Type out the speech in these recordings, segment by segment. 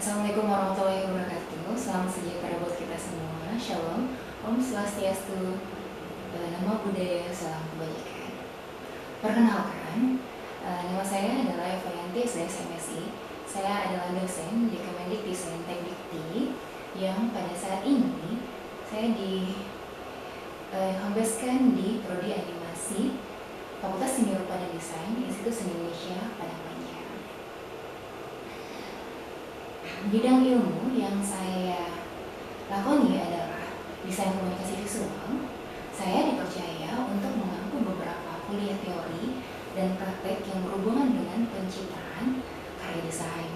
Assalamualaikum warahmatullahi wabarakatuh. Salam sejahtera buat kita semua. Shalom. Om Swastiastu. Nama budaya, salam kebajikan. Perkenalkan, nama saya adalah Eva Yanti, SMSI. Saya adalah dosen di Kemendikbud Tekdikti yang pada saat ini saya dihembaskan di Prodi Animasi Fakultas Seni Rupa dan Desain Institut Seni Indonesia Padang Panjang. Bidang ilmu yang saya lakoni adalah desain komunikasi visual. Saya dipercaya untuk mengampu beberapa kuliah teori dan praktek yang berhubungan dengan penciptaan karya desain,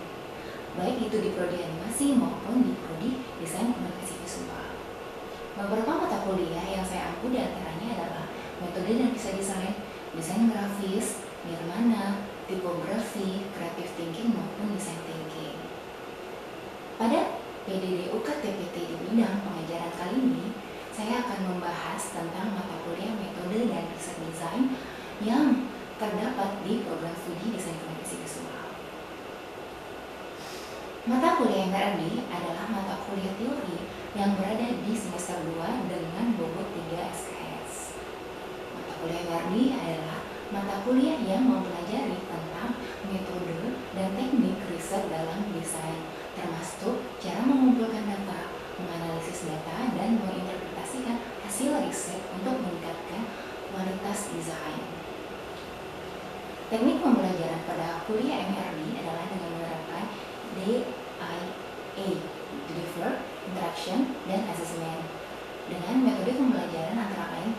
baik itu di Prodi Animasi maupun di Prodi Desain Komunikasi Visual. Beberapa mata kuliah yang saya ampu diantaranya adalah metode dan kisah desain, desain grafis, nirmana, tipografi, creative thinking maupun design thinking. Pada PDD UKTPT di bidang pengajaran kali ini, saya akan membahas tentang mata kuliah metode dan kisah desain yang terdapat di program studi desain komunikasi visual. Mata kuliah yang terakhir adalah mata kuliah teori yang berada di semester 2 dengan bobot 3 SKS. Mata kuliah yang terakhir adalah mata kuliah yang mempelajari tentang metode dan teknik riset dalam desain, termasuk cara mengumpulkan data, menganalisis data, dan menginterpretasikan hasil riset untuk meningkatkan kualitas desain. Teknik pembelajaran pada kuliah MRD adalah dengan menerapkan DIA, Deliver, Interaction, dan Assessment, dengan metode pembelajaran antara lain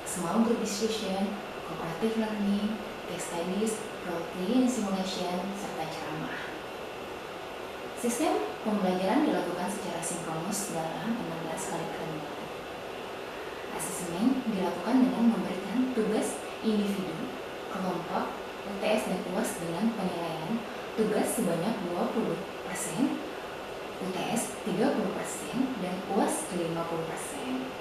Small Group Discussion, Cooperative Learning, Case Studies, Role-Playing Simulation, serta ceramah. Sistem pembelajaran dilakukan secara sinkronus dalam 16 kali pertemuan. Asesmen dilakukan dengan memberikan tugas individu, kelompok, UTS dan UAS dengan penilaian tugas sebanyak 20%, UTS 30%, dan UAS 50%.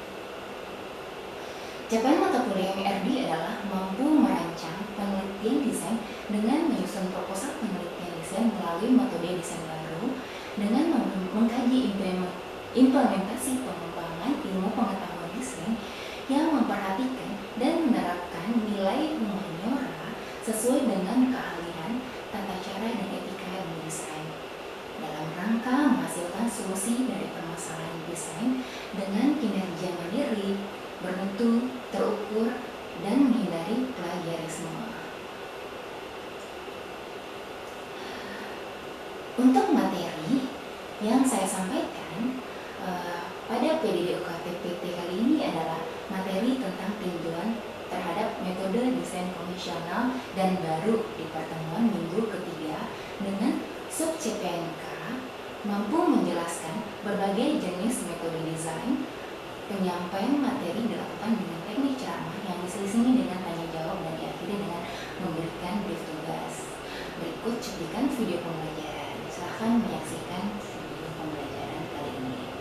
Capaian mata kuliah MRD adalah mampu merancang penelitian desain dengan menyusun proposal penelitian desain melalui metode desain baru, dengan mengkaji implementasi pengembangan ilmu pengetahuan desain yang memperhatikan dan menerapkan nilai humaniora sesuai dengan keahlian, tata cara, dan etika ilmu desain, dalam rangka menghasilkan solusi dari permasalahan desain dengan kinerja mandiri, bermutu, terukur, dan menghindari plagiarisme. Untuk materi yang saya sampaikan pada PDD UKTPT kali ini adalah materi tentang tinjauan terhadap metode desain konvensional dan baru di pertemuan minggu ketiga dengan sub CPNK, mampu menjelaskan berbagai jenis metode desain. Penyampaian materi dilakukan dengan teknik ceramah yang diselingi dengan tanya jawab dan diakhiri dengan memberikan brief tugas. Berikut cuplikan video pembelajaran. Silahkan menyaksikan video pembelajaran kali ini.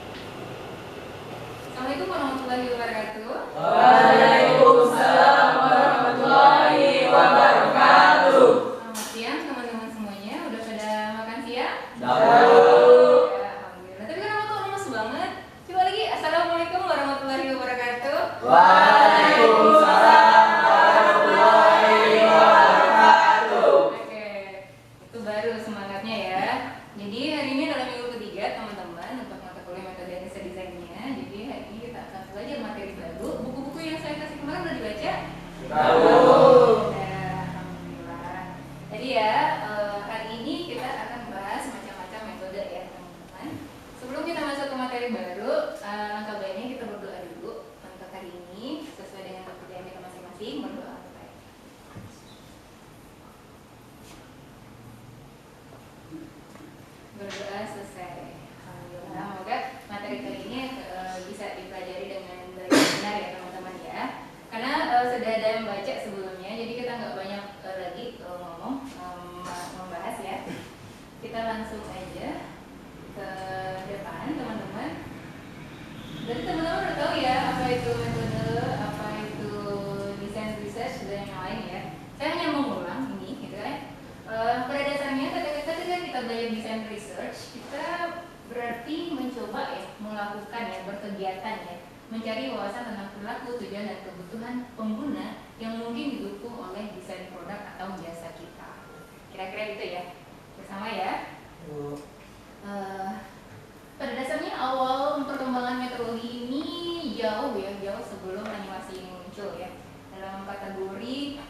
Assalamualaikum warahmatullahi wabarakatuh. Waalaikumsalam warahmatullahi wabarakatuh. Selamat siang teman-teman semuanya. Udah pada makan siang? Dahulu. Ya, alhamdulillah. Tapi kenapa kok lemes banget? Coba lagi. Assalamualaikum warahmatullahi wabarakatuh. Waalaikumsalam warahmatullahi wabarakatuh. Oke, itu baru semangatnya ya. Jadi hari ini adalah minggu ketiga teman-teman untuk mata kuliah metode dan kisah desainnya. Jadi hari ini kita akan belajar materi baru. Buku-buku yang saya kasih kemarin udah dibaca? Ya, alhamdulillah. Jadi ya, hari ini kita akan bahas macam-macam metode ya teman-teman. Sebelum kita masuk ke materi baru, langkah baiknya kita berdoa dulu untuk hari ini sesuai dengan kepercayaan kita masing-masing. Berdoa untuk baik. Berdoa selesai. Alhamdulillah. Semoga materi kali ini bisa dipelajari dengan baik dan benar ya teman-teman ya. Karena sudah ada yang baca sebelumnya, jadi kita nggak banyak lagi membahas ya. Kita langsung aja ke depan teman-teman. Jadi teman-teman udah tahu ya apa itu metode, apa itu desain research dan yang lain ya. Saya hanya mengulang ini, gitu kan? Pada dasarnya ketika kita kita belajar desain research, kita berarti mencoba ya, melakukan ya, berkegiatan ya, mencari wawasan tentang perilaku, tujuan dan kebutuhan pengguna yang mungkin didukung oleh desain produk atau jasa kita. Kira-kira gitu ya, bersama ya. Pada dasarnya awal perkembangan metodologi ini jauh sebelum animasi ini muncul ya. Dalam kategori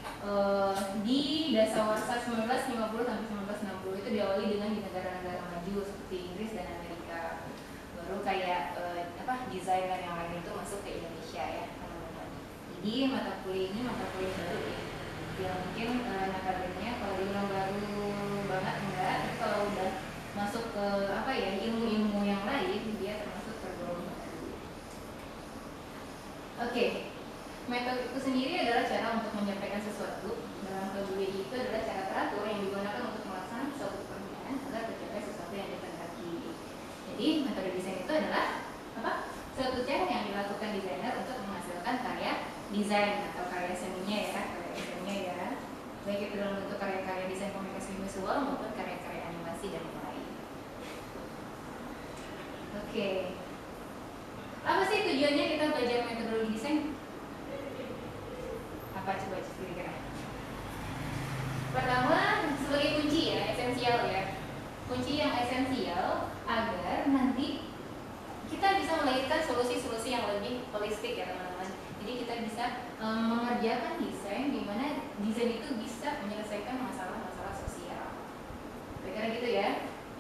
di dasawarsa 1950 sampai 1960 itu diawali dengan di negara-negara maju seperti Inggris dan Amerika. Baru kayak desainer yang lain itu masuk ke Indonesia ya teman-teman. Jadi mata kuliah ini mata kuliah baru ya. Yang mungkin nakabelnya kalau dibilang baru banget enggak, tapi kalau udah masuk ke ilmu-ilmu yang lain dia termasuk tergolong baru. Oke. Metode itu sendiri adalah cara untuk menyampaikan sesuatu. Dalam KBBI itu adalah cara teratur yang digunakan untuk melaksanakan suatu pekerjaan agar tercapai sesuatu yang dikehendaki. Jadi metode desain itu adalah suatu cara yang dilakukan desainer untuk menghasilkan karya desain atau karya seninya ya, baik itu dalam bentuk karya-karya desain komunikasi visual maupun karya-karya animasi dan lain. Oke. Apa sih tujuannya kita belajar metodologi desain? Apa coba kira-kira? Pertama, sebagai kunci ya, esensial ya. Kunci yang esensial agar nanti kita bisa melahirkan solusi-solusi yang lebih holistik ya teman-teman. Jadi kita bisa mengerjakan desain di mana desain itu bisa menyelesaikan masalah-masalah sosial. Kira-kira gitu ya.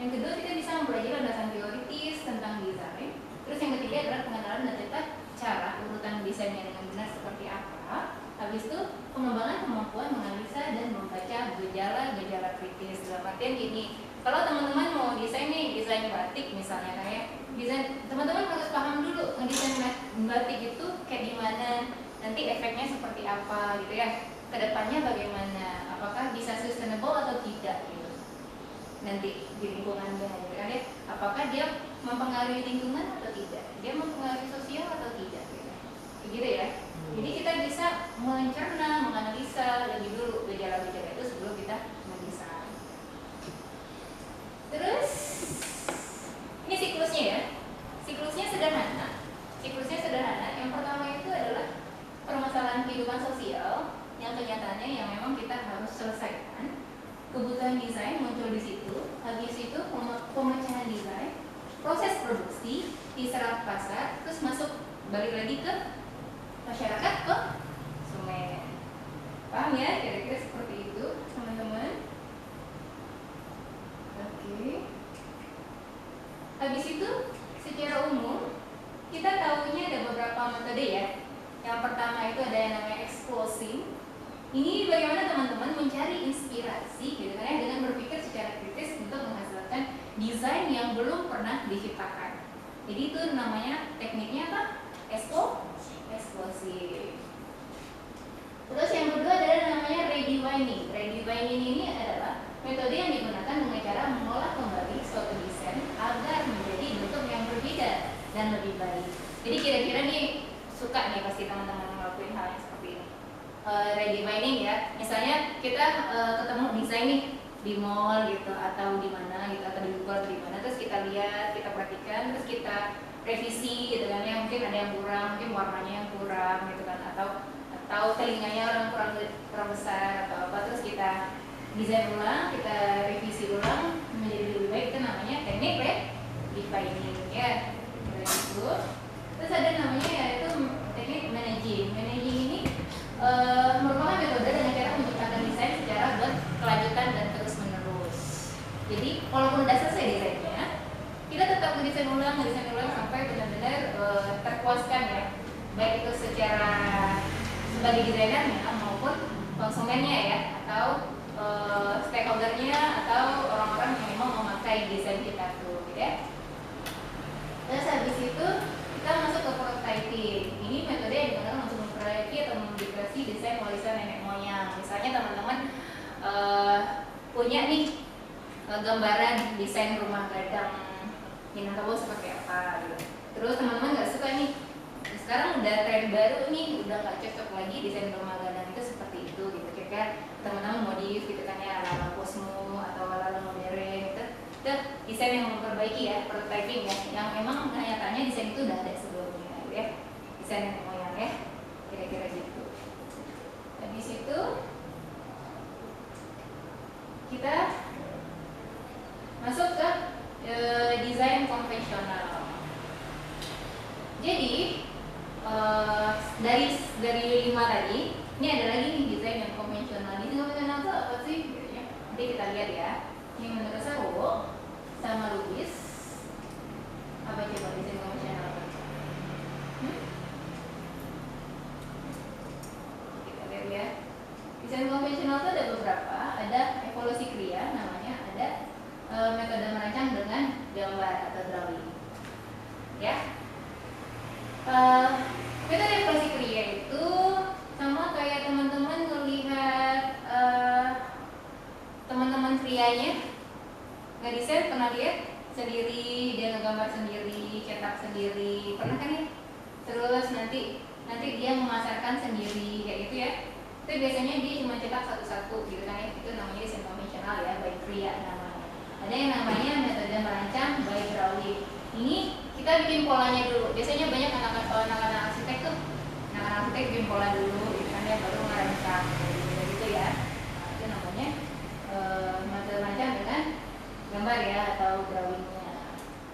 Yang kedua, kita bisa mempelajari landasan teoritis tentang desain. Terus yang ketiga adalah pengenalan dan tata cara urutan desainnya dengan benar seperti apa. Habis itu pengembangan kemampuan menganalisa dan membaca gejala-gejala kritis. Dalam artian gini, kalau teman-teman mau desain nih, desain batik misalnya kayak desain, teman-teman harus paham dulu ngedesain batik itu kayak gimana, nanti efeknya seperti apa gitu ya, kedepannya bagaimana, apakah bisa sustainable atau tidak gitu nanti di lingkungannya gitu kan ya, apakah dia mempengaruhi lingkungan atau tidak, dia mempengaruhi sosial atau tidak gitu ya. Jadi kita bisa mencerna, menganalisa lebih dulu gejala-gejala itu sebelum kita mendesain. Terus ini siklusnya ya. Siklusnya sederhana. Yang pertama itu adalah permasalahan kehidupan sosial yang kenyataannya yang memang kita harus selesaikan. Kebutuhan desain muncul di situ. Habis itu pemecahan desain, proses produksi, diserap pasar, terus masuk balik lagi ke masyarakat konsumen. Paham ya? Kira-kira seperti itu teman-teman. Oke. Habis itu secara umum kita tahunya ada beberapa metode ya. Yang pertama itu ada yang namanya exposing. Ini bagaimana teman-teman mencari inspirasi gitu kan ya, dengan berpikir secara kritis untuk menghasilkan desain yang belum pernah diciptakan. Jadi itu namanya tekniknya apa? Exposing. Terus yang kedua adalah namanya redefining. Redefining ini adalah metode yang digunakan dengan cara mengolah kembali suatu desain agar menjadi bentuk yang berbeda dan lebih baik. Jadi kira-kira nih suka nih pasti teman-teman ngelakuin hal yang seperti ini. Redefining ya, misalnya kita ketemu desain nih di mall gitu atau di mana gitu atau di Google di mana, terus kita lihat, kita perhatikan, terus kita revisi gitu kan ya, mungkin ada yang kurang, mungkin warnanya yang kurang gitu kan, atau telinganya orang kurang besar atau apa, terus kita desain ulang, kita revisi ulang menjadi lebih baik. Itu namanya teknik redefining ya, gitu. Terus ada namanya yaitu teknik managing. Managing ini merupakan metode dengan cara menciptakan desain secara berkelanjutan dan terus menerus. Jadi walaupun udah selesai desainnya, kita tetap mendesain ulang sampai benar-benar terpuaskan ya, baik itu secara sebagai desainernya maupun konsumennya ya, atau stakeholdernya atau orang-orang yang memang memakai desain kita tuh gitu ya. Terus habis itu kita masuk ke prototyping. Ini metode yang digunakan untuk memperbaiki atau memodifikasi desain warisan nenek moyang. Misalnya teman-teman punya nih gambaran desain rumah gadang Minangkabau seperti apa gitu. Terus teman-teman nggak suka nih, sekarang udah tren baru nih, udah nggak cocok lagi desain rumah gadang itu seperti itu gitu. Kira-kira teman-teman modif gitu kan ya, ala-ala Cosmo atau ala-ala modern gitu. desain yang memperbaiki ya, prototyping ya, yang memang nyatanya desain itu udah ada sebelumnya gitu ya, desain yang moyang ya, kira-kira gitu. Habis itu kita masuk ke desain konvensional. Jadi dari 5 tadi, ini ada lagi nih desain yang konvensional. Desain konvensional itu apa sih? Nanti kita lihat ya. Ini menurut Sarwo sama Lubis, apa coba desain konvensional? Kita lihat ya. Desain konvensional itu ada beberapa. Ada evolusi kriya namanya, ada metode merancang dengan gambar atau drawing. Ya. Metode evolusi kriya itu sama kayak teman-teman melihat teman-teman krianya ngedesain, pernah lihat sendiri, dia ngegambar sendiri, cetak sendiri, pernah kan ya? Terus nanti dia memasarkan sendiri kayak gitu ya. Itu biasanya dia cuma cetak satu-satu gitu kan ya. Itu namanya desain konvensional ya, by kriya namanya. Ada yang namanya metode merancang by drawing. Ini kita bikin polanya dulu. Biasanya banyak anak-anak arsitek tuh, anak-anak arsitek bikin pola dulu gitu kan ya, baru merancang gitu ya. Nah, itu namanya metode merancang dengan gambar ya atau drawingnya.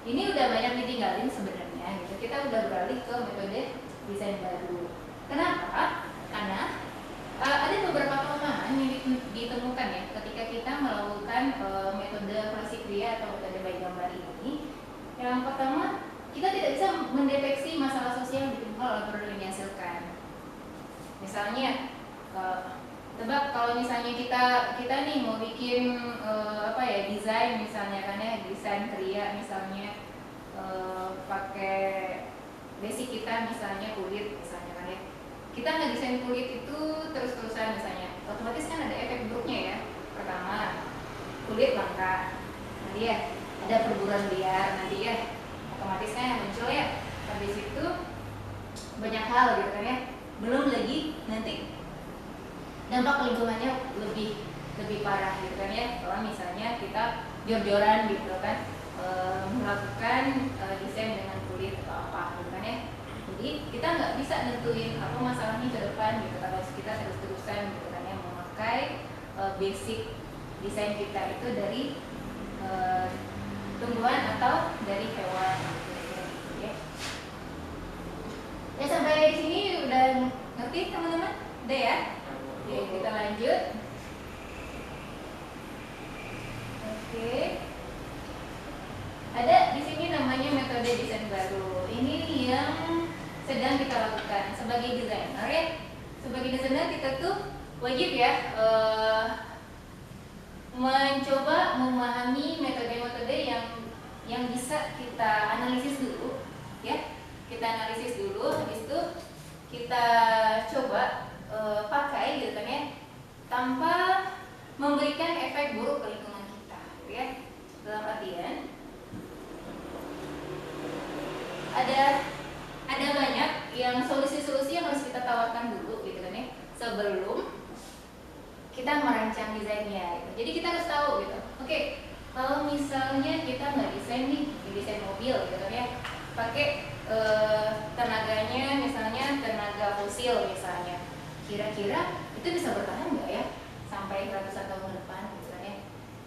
Ini udah banyak ditinggalin sebenarnya gitu. Kita udah beralih ke metode desain baru. Kenapa? Karena ada beberapa kelemahan yang ditemukan ya ketika kita melakukan metode evolusi kriya atau metode by gambar ini. Yang pertama, kita tidak bisa mendeteksi masalah sosial yang ditimbulkan oleh produk yang dihasilkan. Misalnya, tebak kalau misalnya kita nih mau bikin desain misalnya kan ya, desain kriya misalnya pakai basic kita misalnya kulit misalnya kan ya. Kita ngedesain kulit itu terus-terusan misalnya, otomatis kan ada efek buruknya ya. Pertama, kulit langka, nanti ya ada perburuan liar, nanti ya otomatis kan muncul ya. Habis itu banyak hal gitu kan ya. Belum lagi nanti dampak lingkungannya lebih parah gitu kan ya. Kalau misalnya kita jor-joran gitu kan melakukan desain dengan kulit atau apa gitu kan ya. Jadi kita nggak bisa nentuin apa masalahnya ke depan gitu kalau kita terus-terusan gitu kan ya memakai basic desain kita itu dari tumbuhan atau dari hewan gitu ya. Ya sampai sini udah ngerti teman-teman? Udah ya? Oke, kita lanjut. Oke. Ada di sini namanya metode desain baru. Ini yang sedang kita lakukan sebagai desainer ya. Sebagai desainer kita tuh wajib ya mencoba memahami metode-metode yang bisa kita analisis dulu ya. Kita analisis dulu, habis itu kita coba pakai gitu kan ya, tanpa memberikan efek buruk ke lingkungan kita gitu ya. Dalam artian ada banyak yang solusi-solusi yang harus kita tawarkan dulu gitu kan ya, sebelum kita merancang desainnya gitu. Jadi kita harus tahu gitu. Oke, kalau misalnya kita nggak desain nih, desain mobil gitu kan ya, pakai tenaganya misalnya tenaga fosil misalnya, kira-kira itu bisa bertahan nggak ya sampai ratusan tahun ke depan gitu kan ya.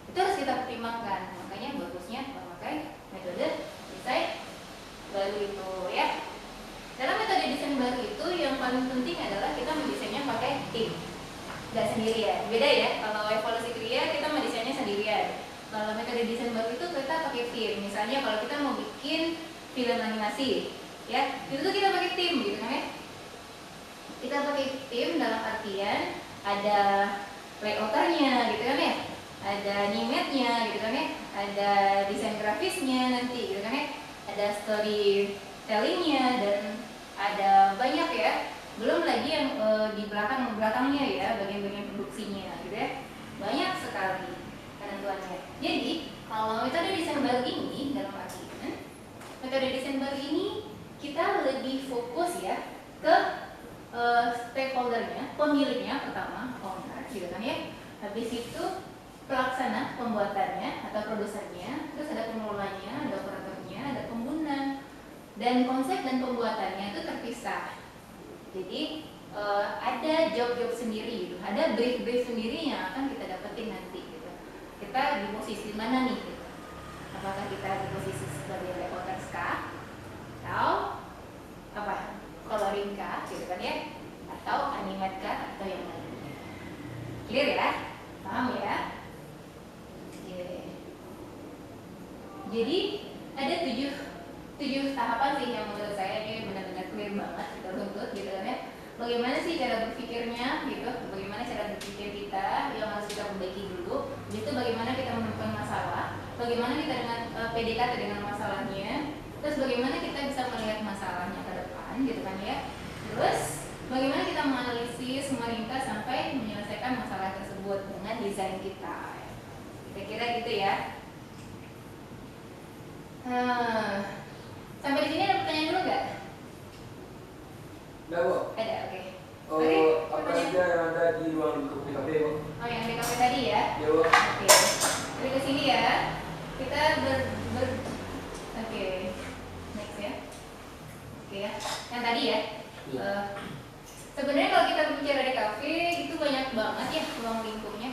Itu harus kita pertimbangkan. Makanya bagusnya memakai metode desain baru itu ya. Dalam metode desain baru itu yang paling penting adalah kita mendesainnya pakai tim, nggak sendirian. Beda ya, kalau evolusi kriya kita mendesainnya sendirian. Kalau metode desain baru itu kita pakai tim. Misalnya kalau kita mau bikin film animasi ya, itu tuh kita pakai tim gitu kan ya. Kita pakai tim dalam artian ada layouternya gitu kan ya, ada animate-nya gitu kan ya, ada desain grafisnya nanti gitu kan ya, ada storytelling-nya, dan ada banyak ya. Belum lagi yang di belakangnya ya, bagian-bagian produksinya gitu ya. Banyak sekali ketentuannya. Jadi kalau metode desain baru ini dalam artian metode desain baru ini kita lebih fokus ya ke stakeholdernya, pemiliknya pertama, owner gitu kan ya. Habis itu pelaksana pembuatannya atau produsernya, terus ada pengelola dan konsep dan pembuatannya itu terpisah. Jadi ada job-job sendiri gitu, ada brief-brief sendiri yang akan kita dapetin nanti gitu. Kita di posisi mana nih gitu. Apakah kita di posisi sebagai reporter kah, atau apa, coloring kah gitu kan ya, atau animat kah, atau yang lain. Clear ya? Paham ya? Oke. Jadi ada tujuh tahapan sih yang menurut saya ini benar-benar clear banget kita runtut gitu kan ya. Bagaimana sih cara berpikirnya gitu, bagaimana cara berpikir kita yang harus kita perbaiki dulu. Itu bagaimana kita menemukan masalah, bagaimana kita dengan PDKT dengan masalahnya, terus bagaimana kita bisa melihat masalahnya ke depan gitu kan ya. Terus bagaimana kita menganalisis, meringkas sampai menyelesaikan masalah tersebut dengan desain kita. Kira-kira gitu ya. Sampai di sini ada pertanyaan dulu nggak? Enggak, Bu. Ada, oke. Apa saja yang ada di ruang lingkup DKP, Bu? Oh, yang di kafe tadi ya? Ya, Bu. Oke. Dari ke sini ya. Kita oke. Next ya. Oke ya. Yang tadi ya. Iya. Sebenarnya kalau kita berbicara di kafe itu banyak banget ya ruang lingkupnya.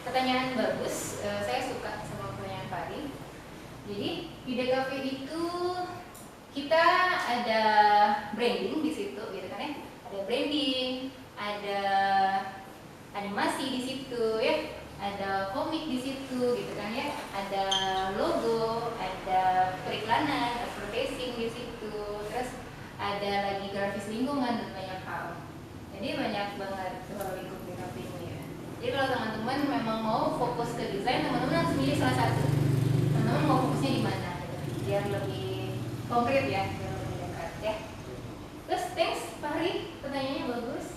Pertanyaan bagus. Saya suka sama pertanyaan Fahri. Jadi di DKV itu kita ada branding di situ gitu kan ya. Ada branding, ada animasi di situ ya. Ada komik di situ gitu kan ya. Ada logo, ada periklanan, advertising di situ. Terus ada lagi grafis lingkungan dan banyak hal. Jadi banyak banget ruang lingkup DKV ini ya. Jadi kalau teman-teman memang mau fokus ke desain, teman-teman harus milih salah satu. Teman-teman mau fokusnya di mana gitu, biar lebih konkret ya, biar lebih dekat ya. Terus thanks Fahri, pertanyaannya bagus.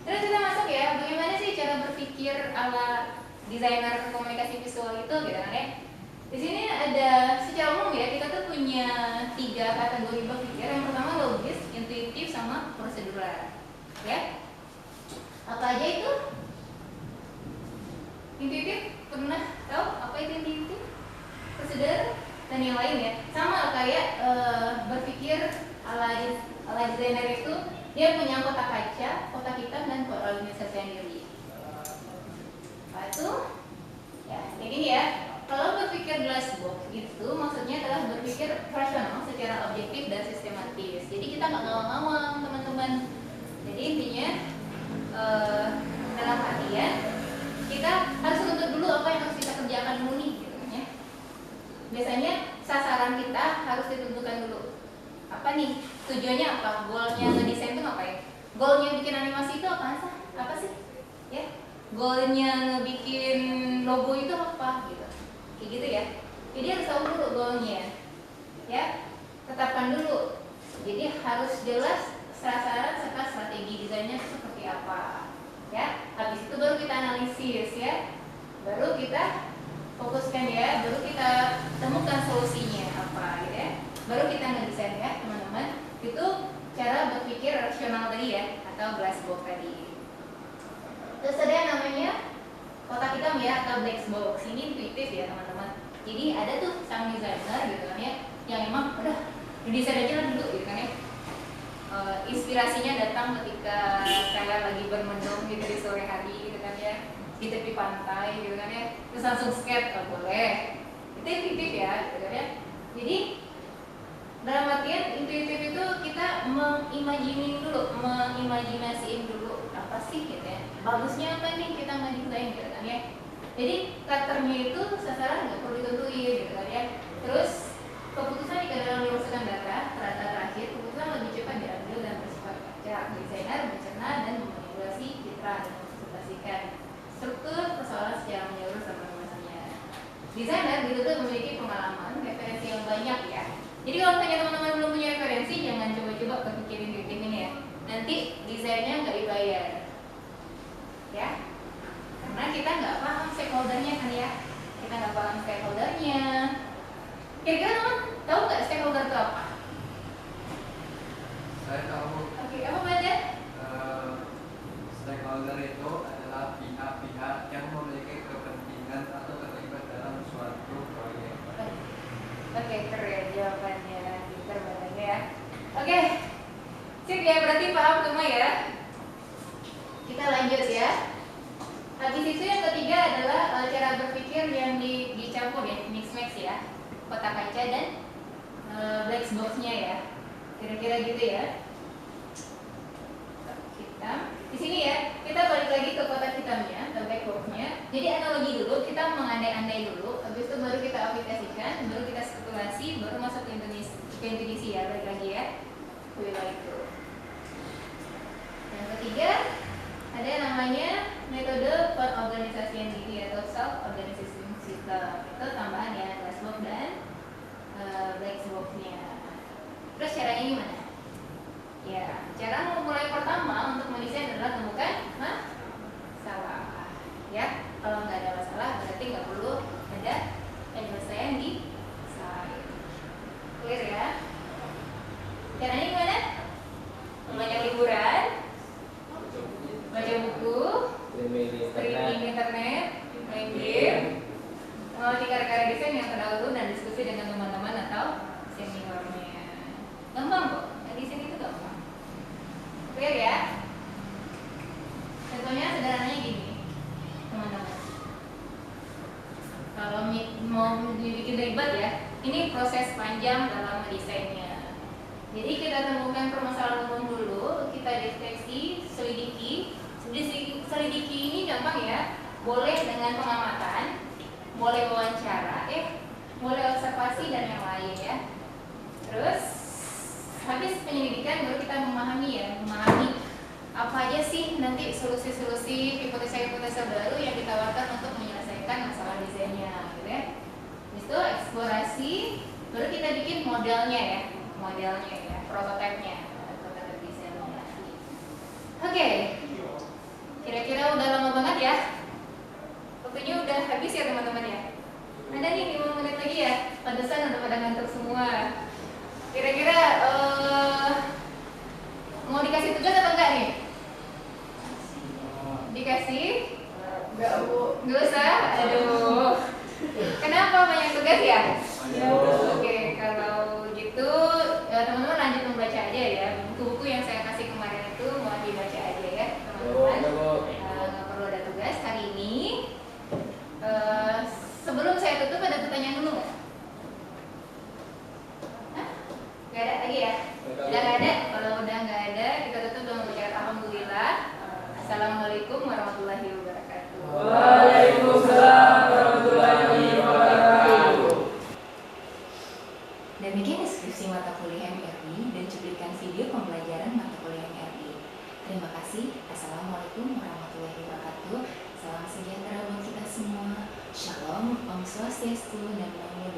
Terus kita masuk ya, bagaimana sih cara berpikir ala desainer komunikasi visual itu gitu kan ya. Di sini ada secara umum ya, kita tuh punya 3 kategori berpikir. Yang pertama logis, intuitif, sama prosedural ya. Apa aja itu? Intuitif, pernah tahu apa itu intuitif? Prosedur dan yang lain ya. Sama kayak berpikir ala desainer itu, dia punya kotak kaca, kotak hitam, dan organisasi sendiri. Apa itu? Ya, kayak gini ya. Kalau berpikir glass box itu maksudnya adalah berpikir rasional secara objektif dan sistematis. Jadi kita nggak ngawang-ngawang teman-teman. Jadi intinya dalam artian kita harus tuntut dulu apa yang harus kita kerjakan dulu nih gitu kan ya. Biasanya sasaran kita harus ditentukan dulu. Apa nih? Tujuannya apa? Goalnya ngedesain itu ngapain? Goalnya bikin animasi itu apa sih? Ya. Goalnya ngebikin logo itu apa gitu. Kayak gitu ya. Jadi harus tahu dulu goalnya. Ya. Tetapkan dulu. Jadi harus jelas sasaran serta strategi desainnya itu seperti apa. Ya. Habis itu baru kita analisis ya. Baru kita fokuskan ya, baru kita temukan solusinya apa gitu ya. Baru kita ngedesain ya teman-teman. Itu cara berpikir rasional tadi ya, atau glass box tadi. Terus ada yang namanya kotak hitam ya, atau black box. Ini intuitif ya teman-teman. Jadi ada tuh sang desainer gitu kan ya, yang emang udah desain aja lah dulu gitu kan ya. Inspirasinya datang ketika saya lagi bermendung gitu di sore hari gitu kan ya, di tepi pantai gitu kan ya, terus langsung skate, boleh. Itu intuitif ya gitu kan ya. Jadi dalam artian intuitif itu kita mengimajinasiin dulu apa sih gitu ya, bagusnya apa nih kita ngedesain gitu kan ya. Jadi karakternya itu sasaran nggak perlu ditentuin gitu kan ya. Terus keputusan jika dalam merumuskan data terakhir, keputusan lebih cepat diambil dan bersifat pacak. Desainer mencerna dan memanipulasi citra dan mempresentasikan struktur persoalan secara menyeluruh sama masanya. Desainer gitu tuh memiliki pengalaman referensi yang banyak ya. Jadi kalau misalnya teman-teman belum punya referensi, jangan coba-coba kepikirin titik ini ya. Nanti desainnya nggak dibayar, ya. Karena kita nggak paham stakeholdernya kan ya. Kita nggak paham stakeholdernya. Kira-kira teman tahu nggak stakeholder itu apa? Saya tahu. Oke, apa aja? Stakeholder itu adalah pihak-pihak yang memiliki kepentingan atau terlibat dalam suatu proyek. Oke, keren jawabannya. Pintar banget ya. Oke, sip ya, berarti paham semua ya. Kita lanjut ya. Habis itu yang ketiga adalah cara berpikir yang dicampur ya, mix match ya, kotak kaca dan black box-nya ya, kira-kira gitu ya. Hitam. Di sini ya, kita balik lagi ke kotak hitamnya, ke black box-nya. Jadi analogi dulu, kita mengandai-andai dulu, habis itu baru kita aplikasikan, baru kita spekulasi, baru masuk ke intuisi ya, balik lagi ya. Itu. Yang ketiga ada yang namanya metode pengorganisasian diri atau self organization system. Itu tambahan ya, glass box dan black box-nya. Terus caranya gimana? Ya, cara memulai pertama untuk mendesain adalah temukan masalah. Ya, kalau nggak ada masalah berarti nggak perlu ada penyelesaian di slide. Clear ya? Caranya gimana? Banyak liburan, baca buku, streaming internet, main game, mengalami karya-karya desain yang terdahulu dan diskusi dengan teman-teman atau seniornya. Gampang kok, desain itu gampang. Clear ya? Contohnya sederhananya gini, teman-teman. Kalau mau dibikin ribet ya, ini proses panjang dalam desainnya. Jadi kita temukan permasalahan umum dulu, kita deteksi, selidiki. Selidiki ini gampang ya, boleh dengan pengamatan, boleh wawancara, boleh observasi dan yang lain ya. Terus habis penyelidikan baru kita memahami apa aja sih nanti solusi-solusi hipotesa-hipotesa baru yang ditawarkan untuk menyelesaikan masalah desainnya, gitu ya. Habis itu eksplorasi, baru kita bikin modelnya ya, prototipenya, prototip desainnya. Oke. Kira-kira udah lama banget ya. Waktunya udah habis ya teman-teman ya. Ada nih 5 menit lagi ya. Pantesan udah pada ngantuk semua. Kira-kira mau dikasih tugas atau enggak nih? Dikasih? Enggak, Bu. Enggak usah. Aduh. Kenapa banyak tugas ya? Oke, kalau gitu teman-teman lanjut membaca aja ya. Buku-buku yang saya kasih kemarin itu mau dibaca aja ya, teman-teman. Nggak perlu ada tugas hari ini. Sebelum saya tutup ada pertanyaan dulu nggak? Nggak ada lagi ya? Udah nggak ada? Kalau udah nggak ada, kita tutup dengan ucapan alhamdulillah. Assalamualaikum warahmatullahi wabarakatuh. Waalaikumsalam warahmatullahi wabarakatuh. Demikian deskripsi mata kuliah MRI dan cuplikan video pembelajaran mata kuliah MRI. Terima kasih. Assalamualaikum warahmatullahi wabarakatuh. Salam sejahtera buat kita semua. Shalom, Om Swastiastu, dan Namo